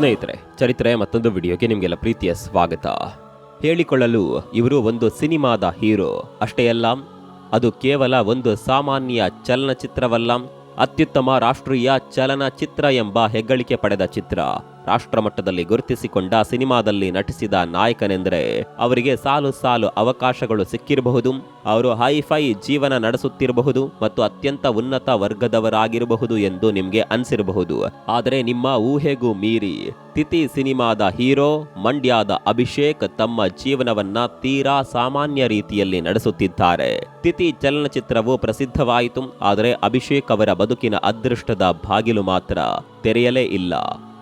ಸ್ನೇಹಿತರೆ, ಚರಿತ್ರೆ ಮತ್ತೊಂದು ವಿಡಿಯೋಗೆ ನಿಮಗೆಲ್ಲ ಪ್ರೀತಿಯ ಸ್ವಾಗತ. ಹೇಳಿಕೊಳ್ಳಲು ಇವರು ಒಂದು ಸಿನಿಮಾದ ಹೀರೋ ಅಷ್ಟೇ ಅಲ್ಲ, ಅದು ಕೇವಲ ಒಂದು ಸಾಮಾನ್ಯ ಚಲನಚಿತ್ರವಲ್ಲ, ಅತ್ಯುತ್ತಮ ರಾಷ್ಟ್ರೀಯ ಚಲನಚಿತ್ರ ಎಂಬ ಹೆಗ್ಗಳಿಕೆ ಪಡೆದ ಚಿತ್ರ. ರಾಷ್ಟ್ರಮಟ್ಟದಲ್ಲಿ ಗುರುತಿಸಿಕೊಂಡ ಸಿನಿಮಾದಲ್ಲಿ ನಟಿಸಿದ ನಾಯಕನೆಂದರೆ ಅವರಿಗೆ ಸಾಲು ಸಾಲು ಅವಕಾಶಗಳು ಸಿಕ್ಕಿರಬಹುದು, ಅವರು ಹೈಫೈ ಜೀವನ ನಡೆಸುತ್ತಿರಬಹುದು ಮತ್ತು ಅತ್ಯಂತ ಉನ್ನತ ವರ್ಗದವರಾಗಿರಬಹುದು ಎಂದು ನಿಮಗೆ ಅನಿಸಿರಬಹುದು. ಆದರೆ ನಿಮ್ಮ ಊಹೆಗೂ ಮೀರಿ ತಿಥಿ ಸಿನಿಮಾದ ಹೀರೋ ಮಂಡ್ಯದ ಅಭಿಷೇಕ್ ತಮ್ಮ ಜೀವನವನ್ನ ತೀರಾ ಸಾಮಾನ್ಯ ರೀತಿಯಲ್ಲಿ ನಡೆಸುತ್ತಿದ್ದಾರೆ. ತಿಥಿ ಚಲನಚಿತ್ರವು ಪ್ರಸಿದ್ಧವಾಯಿತು, ಆದರೆ ಅಭಿಷೇಕ್ ಅವರ ಬದುಕಿನ ಅದೃಷ್ಟದ ಬಾಗಿಲು ಮಾತ್ರ ತೆರೆಯಲೇ ಇಲ್ಲ.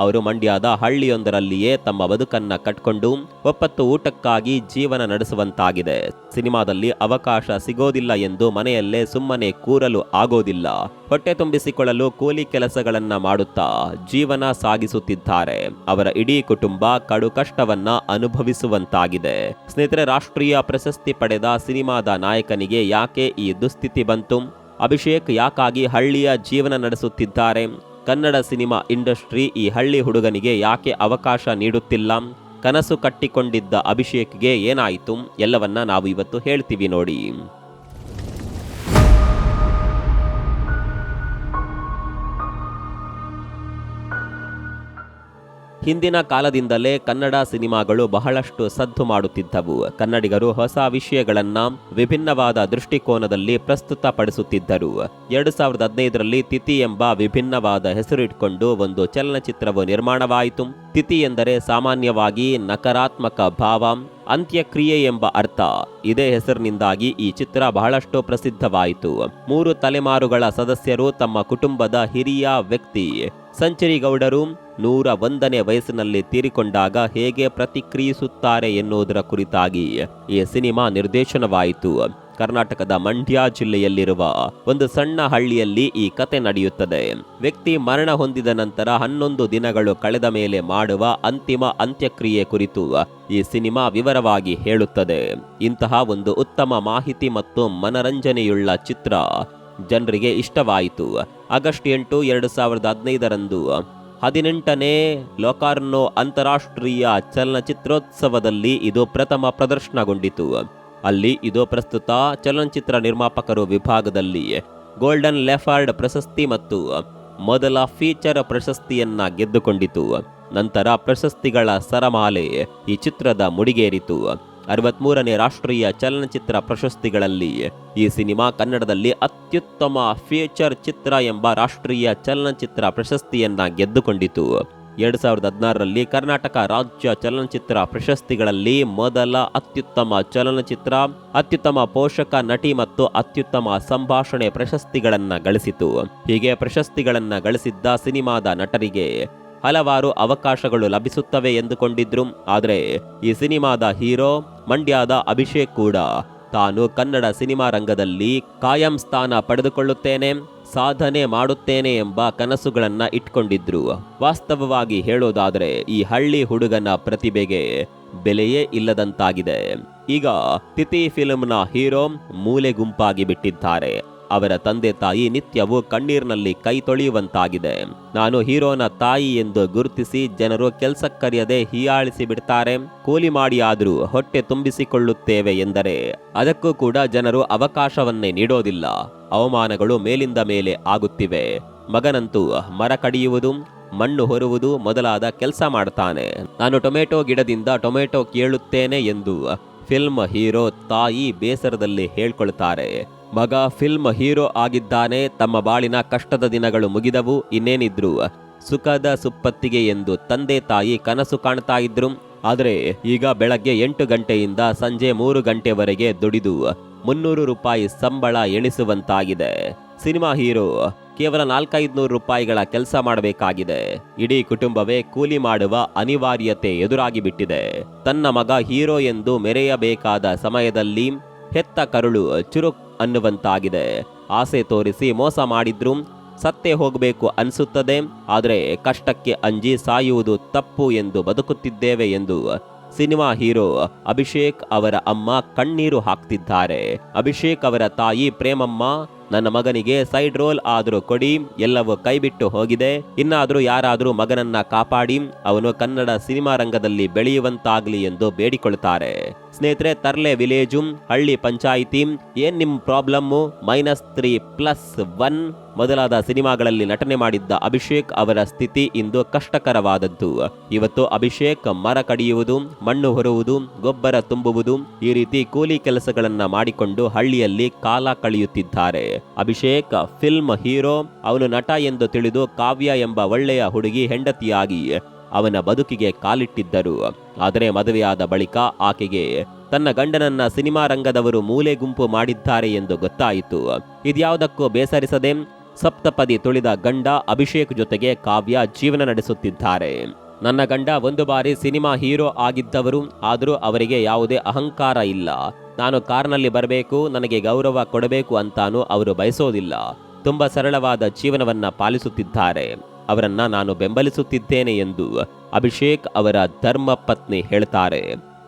ಅವರು ಮಂಡ್ಯದ ಹಳ್ಳಿಯೊಂದರಲ್ಲಿಯೇ ತಮ್ಮ ಬದುಕನ್ನ ಕಟ್ಕೊಂಡು ಒಪ್ಪತ್ತು ಊಟಕ್ಕಾಗಿ ಜೀವನ ನಡೆಸುವಂತಾಗಿದೆ. ಸಿನಿಮಾದಲ್ಲಿ ಅವಕಾಶ ಸಿಗೋದಿಲ್ಲ ಎಂದು ಮನೆಯಲ್ಲೇ ಸುಮ್ಮನೆ ಕೂರಲು ಆಗೋದಿಲ್ಲ. ಹೊಟ್ಟೆ ತುಂಬಿಸಿಕೊಳ್ಳಲು ಕೂಲಿ ಕೆಲಸಗಳನ್ನ ಮಾಡುತ್ತಾ ಜೀವನ ಸಾಗಿಸುತ್ತಿದ್ದಾರೆ. ಅವರ ಇಡೀ ಕುಟುಂಬ ಕಡು ಕಷ್ಟವನ್ನ ಅನುಭವಿಸುವಂತಾಗಿದೆ. ಸ್ನೇಹಿತರೆ, ರಾಷ್ಟ್ರೀಯ ಪ್ರಶಸ್ತಿ ಪಡೆದ ಸಿನಿಮಾದ ನಾಯಕನಿಗೆ ಯಾಕೆ ಈ ದುಸ್ಥಿತಿ ಬಂತು? ಅಭಿಷೇಕ್ ಯಾಕಾಗಿ ಹಳ್ಳಿಯ ಜೀವನ ನಡೆಸುತ್ತಿದ್ದಾರೆ? ಕನ್ನಡ ಸಿನಿಮಾ ಇಂಡಸ್ಟ್ರಿ ಈ ಹಳ್ಳಿ ಹುಡುಗನಿಗೆ ಯಾಕೆ ಅವಕಾಶ ನೀಡುತ್ತಿಲ್ಲ? ಕನಸು ಕಟ್ಟಿಕೊಂಡಿದ್ದ ಅಭಿಷೇಕ್ಗೆ ಏನಾಯಿತು? ಎಲ್ಲವನ್ನ ನಾವು ಇವತ್ತು ಹೇಳ್ತೀವಿ ನೋಡಿ. ಹಿಂದಿನ ಕಾಲದಿಂದಲೇ ಕನ್ನಡ ಸಿನಿಮಾಗಳು ಬಹಳಷ್ಟು ಸದ್ದು ಮಾಡುತ್ತಿದ್ದವು. ಕನ್ನಡಿಗರು ಹೊಸ ವಿಷಯಗಳನ್ನ ವಿಭಿನ್ನವಾದ ದೃಷ್ಟಿಕೋನದಲ್ಲಿ ಪ್ರಸ್ತುತಪಡಿಸುತ್ತಿದ್ದರು. 2015ರಲ್ಲಿ ತಿಥಿ ಎಂಬ ವಿಭಿನ್ನವಾದ ಹೆಸರಿಟ್ಕೊಂಡು ಒಂದು ಚಲನಚಿತ್ರವು ನಿರ್ಮಾಣವಾಯಿತು. ತಿಥಿ ಎಂದರೆ ಸಾಮಾನ್ಯವಾಗಿ ನಕಾರಾತ್ಮಕ ಭಾವ, ಅಂತ್ಯಕ್ರಿಯೆ ಎಂಬ ಅರ್ಥ. ಇದೇ ಹೆಸರಿನಿಂದಾಗಿ ಈ ಚಿತ್ರ ಬಹಳಷ್ಟು ಪ್ರಸಿದ್ಧವಾಯಿತು. 3 ತಲೆಮಾರುಗಳ ಸದಸ್ಯರು ತಮ್ಮ ಕುಟುಂಬದ ಹಿರಿಯ ವ್ಯಕ್ತಿ ಸಂಚರಿ ಗೌಡರು 101ನೇ ವಯಸ್ಸಿನಲ್ಲಿ ತೀರಿಕೊಂಡಾಗ ಹೇಗೆ ಪ್ರತಿಕ್ರಿಯಿಸುತ್ತಾರೆ ಎನ್ನುವುದರ ಕುರಿತಾಗಿ ಈ ಸಿನಿಮಾ ನಿರ್ದೇಶನವಾಯಿತು. ಕರ್ನಾಟಕದ ಮಂಡ್ಯ ಜಿಲ್ಲೆಯಲ್ಲಿರುವ ಒಂದು ಸಣ್ಣ ಹಳ್ಳಿಯಲ್ಲಿ ಈ ಕತೆ ನಡೆಯುತ್ತದೆ. ವ್ಯಕ್ತಿ ಮರಣ ಹೊಂದಿದ ನಂತರ 11 ದಿನಗಳು ಕಳೆದ ಮೇಲೆ ಮಾಡುವ ಅಂತಿಮ ಅಂತ್ಯಕ್ರಿಯೆ ಕುರಿತು ಈ ಸಿನಿಮಾ ವಿವರವಾಗಿ ಹೇಳುತ್ತದೆ. ಇಂತಹ ಒಂದು ಉತ್ತಮ ಮಾಹಿತಿ ಮತ್ತು ಮನರಂಜನೆಯುಳ್ಳ ಚಿತ್ರ ಜನರಿಗೆ ಇಷ್ಟವಾಯಿತು. ಆಗಸ್ಟ್ 8, 2015ರಂದು 18ನೇ ಲೋಕಾರ್ನೋ ಅಂತಾರಾಷ್ಟ್ರೀಯ ಚಲನಚಿತ್ರೋತ್ಸವದಲ್ಲಿ ಇದು ಪ್ರಥಮ ಪ್ರದರ್ಶನಗೊಂಡಿತು. ಅಲ್ಲಿ ಇದು ಪ್ರಸ್ತುತ ಚಲನಚಿತ್ರ ನಿರ್ಮಾಪಕರು ವಿಭಾಗದಲ್ಲಿ ಗೋಲ್ಡನ್ ಲೆಫರ್ಡ್ ಪ್ರಶಸ್ತಿ ಮತ್ತು ಮೊದಲ ಫೀಚರ್ ಪ್ರಶಸ್ತಿಯನ್ನ ಗೆದ್ದುಕೊಂಡಿತು. ನಂತರ ಪ್ರಶಸ್ತಿಗಳ ಸರಮಾಲೆ ಈ ಚಿತ್ರದ ಮುಡಿಗೇರಿತು. 63ನೇ ರಾಷ್ಟ್ರೀಯ ಚಲನಚಿತ್ರ ಪ್ರಶಸ್ತಿಗಳಲ್ಲಿ ಈ ಸಿನಿಮಾ ಕನ್ನಡದಲ್ಲಿ ಅತ್ಯುತ್ತಮ ಫೀಚರ್ ಚಿತ್ರ ಎಂಬ ರಾಷ್ಟ್ರೀಯ ಚಲನಚಿತ್ರ ಪ್ರಶಸ್ತಿಯನ್ನ ಗೆದ್ದುಕೊಂಡಿತು. 2016ರಲ್ಲಿ ಕರ್ನಾಟಕ ರಾಜ್ಯ ಚಲನಚಿತ್ರ ಪ್ರಶಸ್ತಿಗಳಲ್ಲಿ ಮೊದಲ ಅತ್ಯುತ್ತಮ ಚಲನಚಿತ್ರ, ಅತ್ಯುತ್ತಮ ಪೋಷಕ ನಟಿ ಮತ್ತು ಅತ್ಯುತ್ತಮ ಸಂಭಾಷಣೆ ಪ್ರಶಸ್ತಿಗಳನ್ನ ಗಳಿಸಿತು. ಹೀಗೆ ಪ್ರಶಸ್ತಿಗಳನ್ನ ಗಳಿಸಿದ್ದ ಸಿನಿಮಾದ ನಟರಿಗೆ ಹಲವಾರು ಅವಕಾಶಗಳು ಲಭಿಸುತ್ತವೆ ಎಂದುಕೊಂಡಿದ್ರು. ಆದರೆ ಈ ಸಿನಿಮಾದ ಹೀರೋ ಮಂಡ್ಯದ ಅಭಿಷೇಕ್ ಕೂಡ ತಾನು ಕನ್ನಡ ಸಿನಿಮಾ ರಂಗದಲ್ಲಿ ಕಾಯಂ ಸ್ಥಾನ ಪಡೆದುಕೊಳ್ಳುತ್ತೇನೆ, ಸಾಧನೆ ಮಾಡುತ್ತೇನೆ ಎಂಬ ಕನಸುಗಳನ್ನ ಇಟ್ಕೊಂಡಿದ್ರು. ವಾಸ್ತವವಾಗಿ ಹೇಳೋದಾದರೆ ಈ ಹಳ್ಳಿ ಹುಡುಗನ ಪ್ರತಿಭೆಗೆ ಬೆಲೆಯೇ ಇಲ್ಲದಂತಾಗಿದೆ. ಈಗ ತಿಥಿ ಫಿಲ್ಮ್ನ ಹೀರೋ ಮೂಲೆ ಗುಂಪಾಗಿ ಬಿಟ್ಟಿದ್ದಾರೆ. ಅವರ ತಂದೆ ತಾಯಿ ನಿತ್ಯವೂ ಕಣ್ಣೀರಿನಲ್ಲಿ ಕೈ ತೊಳೆಯುವಂತಾಗಿದೆ. ನಾನು ಹೀರೋನ ತಾಯಿ ಎಂದು ಗುರುತಿಸಿ ಜನರು ಕೆಲಸಕ್ಕರಿಯದೆ ಹೀಯಾಳಿಸಿ ಬಿಡ್ತಾರೆ. ಕೂಲಿ ಮಾಡಿ ಆದರೂ ಹೊಟ್ಟೆ ತುಂಬಿಸಿಕೊಳ್ಳುತ್ತೇವೆ ಎಂದರೆ ಅದಕ್ಕೂ ಕೂಡ ಜನರು ಅವಕಾಶವನ್ನೇ ನೀಡೋದಿಲ್ಲ. ಅವಮಾನಗಳು ಮೇಲಿಂದ ಮೇಲೆ ಆಗುತ್ತಿವೆ. ಮಗನಂತೂ ಮರ ಕಡಿಯುವುದು, ಮಣ್ಣು ಹೊರುವುದು ಮೊದಲಾದ ಕೆಲಸ ಮಾಡ್ತಾನೆ. ನಾನು ಟೊಮೆಟೊ ಗಿಡದಿಂದ ಟೊಮೆಟೊ ಕೀಳುತ್ತೇನೆ ಎಂದು ಫಿಲ್ಮ್ ಹೀರೋ ತಾಯಿ ಬೇಸರದಲ್ಲಿ ಹೇಳ್ಕೊಳ್ತಾರೆ. ಮಗ ಫಿಲ್ಮ್ ಹೀರೋ ಆಗಿದ್ದಾನೆ, ತಮ್ಮ ಬಾಳಿನ ಕಷ್ಟದ ದಿನಗಳು ಮುಗಿದವು, ಇನ್ನೇನಿದ್ರು ಸುಖದ ಸುಪ್ಪತ್ತಿಗೆ ಎಂದು ತಂದೆ ತಾಯಿ ಕನಸು ಕಾಣ್ತಾ ಇದ್ರು. ಆದರೆ ಈಗ ಬೆಳಗ್ಗೆ 8 ಗಂಟೆಯಿಂದ ಸಂಜೆ 3 ಗಂಟೆವರೆಗೆ ದುಡಿದು 300 ರೂಪಾಯಿ ಸಂಬಳ ಎಣಿಸುವಂತಾಗಿದೆ. ಸಿನಿಮಾ ಹೀರೋ ಕೇವಲ 400-500 ರೂಪಾಯಿಗಳ ಕೆಲಸ ಮಾಡಬೇಕಾಗಿದೆ. ಇಡೀ ಕುಟುಂಬವೇ ಕೂಲಿ ಮಾಡುವ ಅನಿವಾರ್ಯತೆ ಎದುರಾಗಿ ಬಿಟ್ಟಿದೆ. ತನ್ನ ಮಗ ಹೀರೋ ಎಂದು ಮೆರೆಯಬೇಕಾದ ಸಮಯದಲ್ಲಿ ಹೆತ್ತ ಕರುಳು ಚುರುಕ್ ಅನ್ನುವಂತಾಗಿದೆ. ಆಸೆ ತೋರಿಸಿ ಮೋಸ ಮಾಡಿದ್ರು ಸತ್ತೇ ಹೋಗಬೇಕು ಅನಿಸುತ್ತದೆ. ಆದರೆ ಕಷ್ಟಕ್ಕೆ ಅಂಜಿ ಸಾಯುವುದು ತಪ್ಪು ಎಂದು ಬದುಕುತ್ತಿದ್ದೇವೆ ಎಂದು ಸಿನಿಮಾ ಹೀರೋ ಅಭಿಷೇಕ್ ಅವರ ಅಮ್ಮ ಕಣ್ಣೀರು ಹಾಕ್ತಿದ್ದಾರೆ. ಅಭಿಷೇಕ್ ಅವರ ತಾಯಿ ಪ್ರೇಮಮ್ಮ ನನ್ನ ಮಗನಿಗೆ ಸೈಡ್ ರೋಲ್ ಆದ್ರೂ ಕೊಡಿ, ಎಲ್ಲವೂ ಕೈಬಿಟ್ಟು ಹೋಗಿದೆ, ಇನ್ನಾದ್ರೂ ಯಾರಾದ್ರೂ ಮಗನನ್ನ ಕಾಪಾಡಿ ಅವನು ಕನ್ನಡ ಸಿನಿಮಾ ರಂಗದಲ್ಲಿ ಬೆಳೆಯುವಂತಾಗ್ಲಿ ಎಂದು ಬೇಡಿಕೊಳ್ತಾರೆ. ಸ್ನೇಹಿತರೆ, ತರ್ಲೆ ವಿಲೇಜು, ಹಳ್ಳಿ ಪಂಚಾಯಿತಿ, ಏನ್ ನಿಮ್ ಪ್ರಾಬ್ಲಮ್ಮು, -3+1 ಮೊದಲಾದ ಸಿನಿಮಾಗಳಲ್ಲಿ ನಟನೆ ಮಾಡಿದ್ದ ಅಭಿಷೇಕ್ ಅವರ ಸ್ಥಿತಿ ಇಂದು ಕಷ್ಟಕರವಾದದ್ದು. ಇವತ್ತು ಅಭಿಷೇಕ್ ಮರ ಕಡಿಯುವುದು, ಮಣ್ಣು ಹೊರುವುದು, ಗೊಬ್ಬರ ತುಂಬುವುದು, ಈ ರೀತಿ ಕೂಲಿ ಕೆಲಸಗಳನ್ನ ಮಾಡಿಕೊಂಡು ಹಳ್ಳಿಯಲ್ಲಿ ಕಾಲ ಕಳೆಯುತ್ತಿದ್ದಾರೆ. ಅಭಿಷೇಕ್ ಫಿಲ್ಮ್ ಹೀರೋ, ಅವನು ನಟ ಎಂದು ತಿಳಿದು ಕಾವ್ಯ ಎಂಬ ಒಳ್ಳೆಯ ಹುಡುಗಿ ಹೆಂಡತಿಯಾಗಿ ಅವನ ಬದುಕಿಗೆ ಕಾಲಿಟ್ಟಿದ್ದರು. ಆದರೆ ಮದುವೆಯಾದ ಬಳಿಕ ಆಕೆಗೆ ತನ್ನ ಗಂಡನನ್ನ ಸಿನಿಮಾ ರಂಗದವರು ಮೂಲೆ ಗುಂಪು ಮಾಡಿದ್ದಾರೆ ಎಂದು ಗೊತ್ತಾಯಿತು. ಇದ್ಯಾವುದಕ್ಕೂ ಬೇಸರಿಸದೆ ಸಪ್ತಪದಿ ತುಳಿದ ಗಂಡ ಅಭಿಷೇಕ್ ಜೊತೆಗೆ ಕಾವ್ಯ ಜೀವನ ನಡೆಸುತ್ತಿದ್ದಾರೆ. ನನ್ನ ಗಂಡ ಒಂದು ಬಾರಿ ಸಿನಿಮಾ ಹೀರೋ ಆಗಿದ್ದವರು, ಆದರೂ ಅವರಿಗೆ ಯಾವುದೇ ಅಹಂಕಾರ ಇಲ್ಲ. ನಾನು ಕಾರ್ನಲ್ಲಿ ಬರಬೇಕು, ನನಗೆ ಗೌರವ ಕೊಡಬೇಕು ಅಂತಾನೂ ಅವರು ಬಯಸೋದಿಲ್ಲ. ತುಂಬಾ ಸರಳವಾದ ಜೀವನವನ್ನ ಪಾಲಿಸುತ್ತಿದ್ದಾರೆ. ಅವರನ್ನ ನಾನು ಬೆಂಬಲಿಸುತ್ತಿದ್ದೇನೆ ಎಂದು ಅಭಿಷೇಕ್ ಅವರ ಧರ್ಮ ಪತ್ನಿ ಹೇಳ್ತಾರೆ.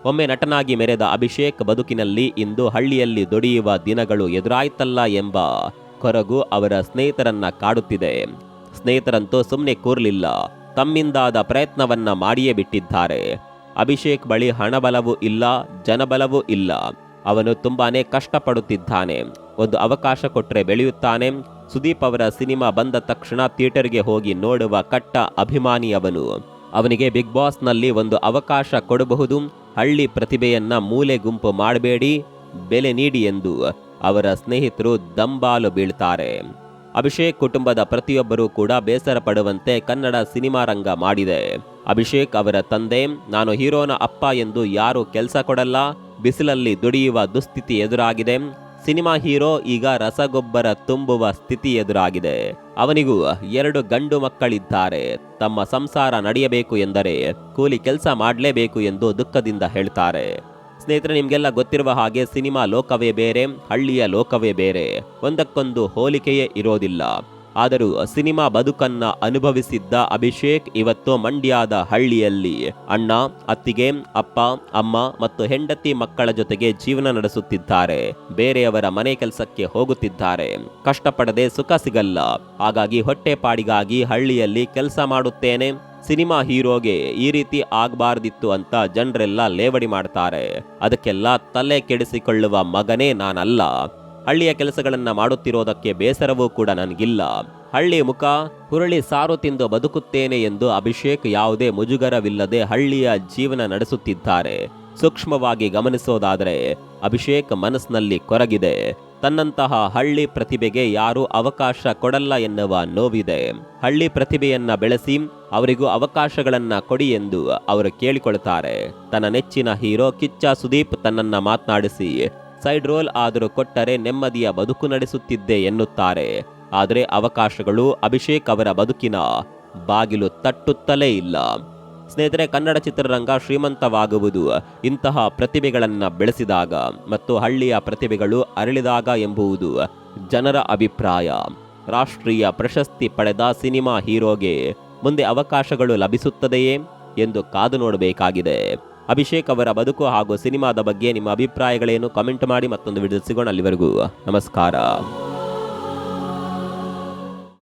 ಒಮ್ಮೆ ನಟನಾಗಿ ಮೆರೆದ ಅಭಿಷೇಕ್ ಬದುಕಿನಲ್ಲಿ ಇಂದು ಹಳ್ಳಿಯಲ್ಲಿ ದುಡಿಯುವ ದಿನಗಳು ಎದುರಾಯ್ತಲ್ಲ ಎಂಬ ಕೊರಗು ಅವರ ಸ್ನೇಹಿತರನ್ನ ಕಾಡುತ್ತಿದೆ. ಸ್ನೇಹಿತರಂತೂ ಸುಮ್ಮನೆ ಕೂರ್ಲಿಲ್ಲ, ತಮ್ಮಿಂದಾದ ಪ್ರಯತ್ನವನ್ನ ಮಾಡಿಯೇ ಬಿಟ್ಟಿದ್ದಾರೆ. ಅಭಿಷೇಕ್ ಬಳಿ ಹಣಬಲವೂ ಇಲ್ಲ, ಜನಬಲವೂ ಇಲ್ಲ. ಅವನು ತುಂಬಾನೇ ಕಷ್ಟಪಡುತ್ತಿದ್ದಾನೆ. ಒಂದು ಅವಕಾಶ ಕೊಟ್ಟರೆ ಬೆಳೆಯುತ್ತಾನೆ. ಸುದೀಪ್ ಅವರ ಸಿನಿಮಾ ಬಂದ ತಕ್ಷಣ ಥಿಯೇಟರ್ಗೆ ಹೋಗಿ ನೋಡುವ ಕಟ್ಟ ಅಭಿಮಾನಿ ಅವನು. ಅವನಿಗೆ ಬಿಗ್ ಬಾಸ್ನಲ್ಲಿ ಒಂದು ಅವಕಾಶ ಕೊಡಬಹುದು, ಹಳ್ಳಿ ಪ್ರತಿಭೆಯನ್ನ ಮೂಲೆ ಗುಂಪು ಮಾಡಬೇಡಿ, ಬೆಲೆ ನೀಡಿ ಎಂದು ಅವರ ಸ್ನೇಹಿತರು ದಂಬಾಲು ಬೀಳ್ತಾರೆ. ಅಭಿಷೇಕ್ ಕುಟುಂಬದ ಪ್ರತಿಯೊಬ್ಬರೂ ಕೂಡ ಬೇಸರ ಪಡುವಂತೆ ಕನ್ನಡ ಸಿನಿಮಾ ರಂಗ ಮಾಡಿದೆ. ಅಭಿಷೇಕ್ ಅವರ ತಂದೆ, ನಾನು ಹೀರೋನ ಅಪ್ಪ ಎಂದು ಯಾರು ಕೆಲಸ ಕೊಡಲ್ಲ, ಬಿಸಿಲಲ್ಲಿ ದುಡಿಯುವ ದುಸ್ಥಿತಿ ಎದುರಾಗಿದೆ. ಸಿನಿಮಾ ಹೀರೋ ಈಗ ರಸಗೊಬ್ಬರ ತುಂಬುವ ಸ್ಥಿತಿ ಎದುರಾಗಿದೆ. ಅವನಿಗೂ 2 ಗಂಡು ಮಕ್ಕಳಿದ್ದಾರೆ. ತಮ್ಮ ಸಂಸಾರ ನಡೆಯಬೇಕು ಎಂದರೆ ಕೂಲಿ ಕೆಲಸ ಮಾಡಲೇಬೇಕು ಎಂದು ದುಃಖದಿಂದ ಹೇಳ್ತಾರೆ. ಸ್ನೇಹಿತರೆ, ನಿಮಗೆಲ್ಲ ಗೊತ್ತಿರುವ ಹಾಗೆ ಸಿನಿಮಾ ಲೋಕವೇ ಬೇರೆ, ಹಳ್ಳಿಯ ಲೋಕವೇ ಬೇರೆ, ಒಂದಕ್ಕೊಂದು ಹೋಲಿಕೆಯೇ ಇರೋದಿಲ್ಲ. ಆದರೂ ಸಿನಿಮಾ ಬದುಕನ್ನ ಅನುಭವಿಸಿದ್ದ ಅಭಿಷೇಕ್ ಇವತ್ತು ಮಂಡ್ಯದ ಹಳ್ಳಿಯಲ್ಲಿ ಅಣ್ಣ, ಅತ್ತಿಗೆ, ಅಪ್ಪ, ಅಮ್ಮ ಮತ್ತು ಹೆಂಡತಿ ಮಕ್ಕಳ ಜೊತೆಗೆ ಜೀವನ ನಡೆಸುತ್ತಿದ್ದಾರೆ. ಬೇರೆಯವರ ಮನೆ ಕೆಲಸಕ್ಕೆ ಹೋಗುತ್ತಿದ್ದಾರೆ. ಕಷ್ಟಪಡದೆ ಸುಖ ಸಿಗಲ್ಲ. ಹಾಗಾಗಿ ಹೊಟ್ಟೆಪಾಡಿಗಾಗಿ ಹಳ್ಳಿಯಲ್ಲಿ ಕೆಲಸ ಮಾಡುತ್ತೇನೆ, ಸಿನಿಮಾ ಹೀರೋಗೆ ಈ ರೀತಿ ಆಗಬಾರ್ದಿತ್ತು ಅಂತ ಜನರೆಲ್ಲ ಲೇವಡಿ ಮಾಡ್ತಾರೆ. ಅದಕ್ಕೆಲ್ಲ ತಲೆ ಕೆಡಿಸಿಕೊಳ್ಳುವ ಮಗನೇ ನಾನಲ್ಲ. ಹಳ್ಳಿಯ ಕೆಲಸಗಳನ್ನ ಮಾಡುತ್ತಿರೋದಕ್ಕೆ ಬೇಸರವೂ ಕೂಡ ನನಗಿಲ್ಲ. ಹಳ್ಳಿ ಮುಖ ಹುರುಳಿ ಸಾರು ತಿಂದು ಬದುಕುತ್ತೇನೆ ಎಂದು ಅಭಿಷೇಕ್ ಯಾವುದೇ ಮುಜುಗರವಿಲ್ಲದೆ ಹಳ್ಳಿಯ ಜೀವನ ನಡೆಸುತ್ತಿದ್ದಾರೆ. ಸೂಕ್ಷ್ಮವಾಗಿ ಗಮನಿಸೋದಾದರೆ ಅಭಿಷೇಕ್ ಮನಸ್ಸಿನಲ್ಲಿ ಕೊರಗಿದೆ. ತನ್ನಂತಹ ಹಳ್ಳಿ ಪ್ರತಿಭೆಗೆ ಯಾರೂ ಅವಕಾಶ ಕೊಡಲ್ಲ ಎನ್ನುವ ನೋವಿದೆ. ಹಳ್ಳಿ ಪ್ರತಿಭೆಯನ್ನ ಬೆಳೆಸಿ ಅವರಿಗೂ ಅವಕಾಶಗಳನ್ನ ಕೊಡಿ ಎಂದು ಅವರು ಕೇಳಿಕೊಳ್ತಾರೆ. ತನ್ನ ನೆಚ್ಚಿನ ಹೀರೋ ಕಿಚ್ಚ ಸುದೀಪ್ ತನ್ನನ್ನ ಮಾತನಾಡಿಸಿ ಸೈಡ್ ರೋಲ್ ಆದರೂ ಕೊಟ್ಟರೆ ನೆಮ್ಮದಿಯ ಬದುಕು ನಡೆಸುತ್ತಿದ್ದೆ ಎನ್ನುತ್ತಾರೆ. ಆದರೆ ಅವಕಾಶಗಳು ಅಭಿಷೇಕ್ ಅವರ ಬದುಕಿನ ಬಾಗಿಲು ತಟ್ಟುತ್ತಲೇ ಇಲ್ಲ. ಸ್ನೇಹಿತರೆ, ಕನ್ನಡ ಚಿತ್ರರಂಗ ಶ್ರೀಮಂತವಾಗುವುದು ಇಂತಹ ಪ್ರತಿಭೆಗಳನ್ನು ಬೆಳೆಸಿದಾಗ ಮತ್ತು ಹಳ್ಳಿಯ ಪ್ರತಿಭೆಗಳು ಅರಳಿದಾಗ ಎಂಬುದು ಜನರ ಅಭಿಪ್ರಾಯ. ರಾಷ್ಟ್ರೀಯ ಪ್ರಶಸ್ತಿ ಪಡೆದ ಸಿನಿಮಾ ಹೀರೋಗೆ ಮುಂದೆ ಅವಕಾಶಗಳು ಲಭಿಸುತ್ತದೆಯೇ ಎಂದು ಕಾದು ನೋಡಬೇಕಾಗಿದೆ. ಅಭಿಷೇಕ್ ಅವರ ಬದುಕು ಹಾಗೂ ಸಿನಿಮಾದ ಬಗ್ಗೆ ನಿಮ್ಮ ಅಭಿಪ್ರಾಯಗಳೇನು? ಕಾಮೆಂಟ್ ಮಾಡಿ. ಮತ್ತೊಂದು ವಿಡಿಯೋ ಸಿಗೋಣ. ಅಲ್ಲಿವರೆಗೂ ನಮಸ್ಕಾರ.